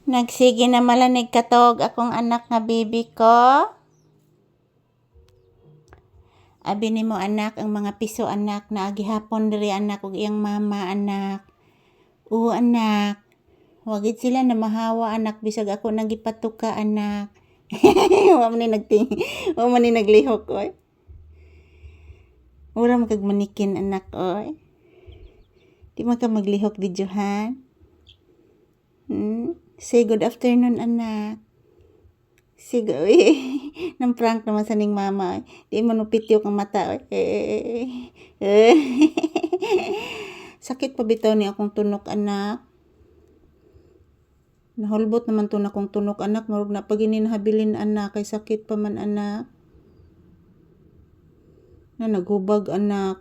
Nagsige na malanig katog akong anak nga baby ko. Abi nimo anak ang mga piso anak na agihapon diri anak ug iyang mama anak. Oo anak. Wagid sila na mahawa anak bisag ako nang gipatuka anak. Wa man ni naglihok oy. Ura man kag manikin anak oy. Di man ka maglihok videohan. Say good afternoon anak. Sige oy. Nang prank naman sa ning mama. Di man upityo kang mata oy. Sakit pa bitaw ni akong tunok anak. Nahulbot naman to na akong tunok anak. Marug na paginin habilin anak. Kay sakit pa man anak. Na naghubag anak.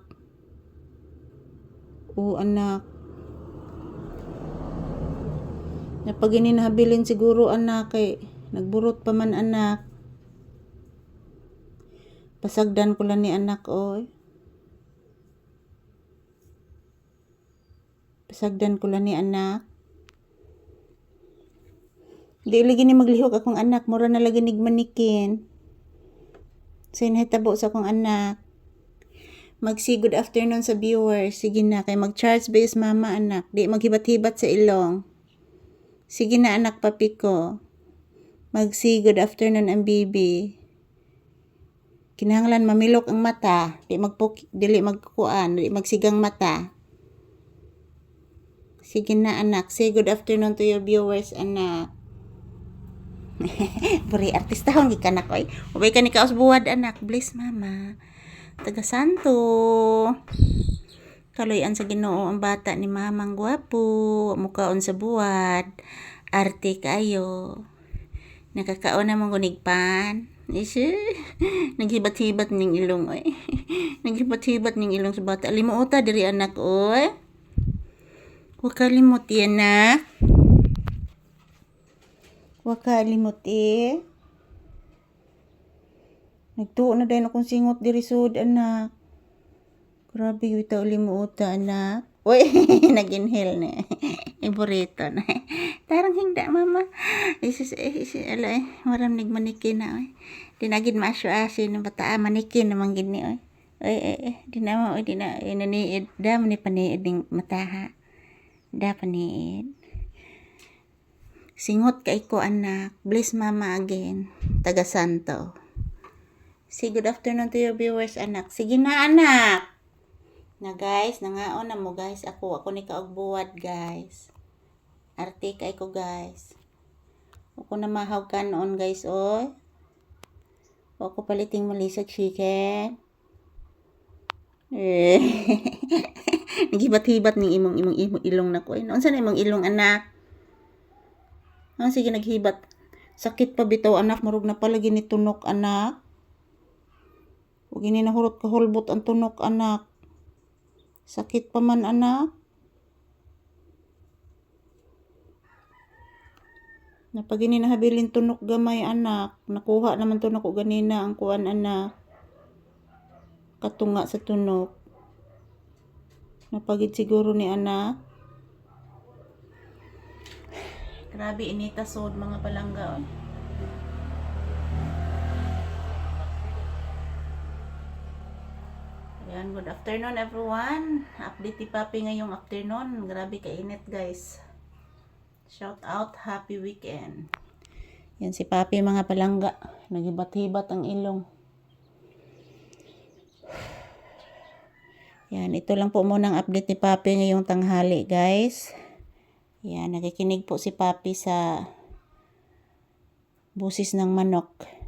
Oo anak. Napaginin habilin siguro anak kay nagburot pa man anak. Pasagdan ko lang ni anak oy. Pasagdan ko lang ni anak. Di lagi ni maglihok akong anak. Mura na lagi nigmanikin. So hinahitabo sa akong anak. Mag-say good afternoon sa viewers. Sige na. Kay mag-charge base mama anak. Di maghibat-hibat sa ilong. Sige na anak papi ko. Mag-say good afternoon ang baby. Kinahanglan mamilok ang mata. Dili magkuan. Dili magsigang mata. Sige na anak. Say good afternoon to your viewers anak. Puri artista hong gikanak oy. Ubay ka ni kaos buwad anak. Bless mama. Taga Santo. Kaloyan sa Ginoo ang bata ni mamang gwapo. Mukaon sa buwad. Arte kayo. Nakakaon na mong gunigpan. Naghibat-hibat ning ilong oy. Naghibat-hibat ning ilong sa bata. Limuota diri anak oy. Huwag ka limot yan anak. Huwag ka limot eh. Nagtuo na dahil akong singot diri sud anak. Grabe yung ito limuota anak. Uy, nag-inhale na. Iborito na. Tarang hingda mama. Alay, maram nagmanikin na oy. Dinagid maasyo-asyo ng bata manikin naman gini oy. Di na inaniid. Da man ni paniid ng mataha. Da paniid. Singot kay ko anak. Bless mama again. Taga Santo. Say good afternoon to your viewers anak. Sige na anak. Na guys, nangaon na mo guys. Ako ni kaugbuwad guys. Arte kay ko guys. Ako na mahaw ka noon guys oy. Ako paliting malisag chicken. Naghibat-hibat ning imong ilong na ko. Noon sa imong ilong anak. Sige naghibat. Sakit pa bitaw anak. Marug na palagi ni tunok anak. Huwag ini nahurot kahulbot ang tunok anak. Sakit pa man anak. Napagini nahabilin tunok gamay anak. Nakuha naman to nako ganina ang kuan anak. Katunga sa tunok. Napagid siguro ni anak. Grabe inita sod mga palangga oy. Ayan, good afternoon everyone. Update ni Papi ngayong afternoon. Grabe kainit guys. Shout out, happy weekend. Yan si Papi mga palangga. Naghibat-hibat ang ilong. Yan, ito lang po muna ang update ni Papi ngayong tanghali guys. Yan, nakikinig po si Papi sa busis ng manok.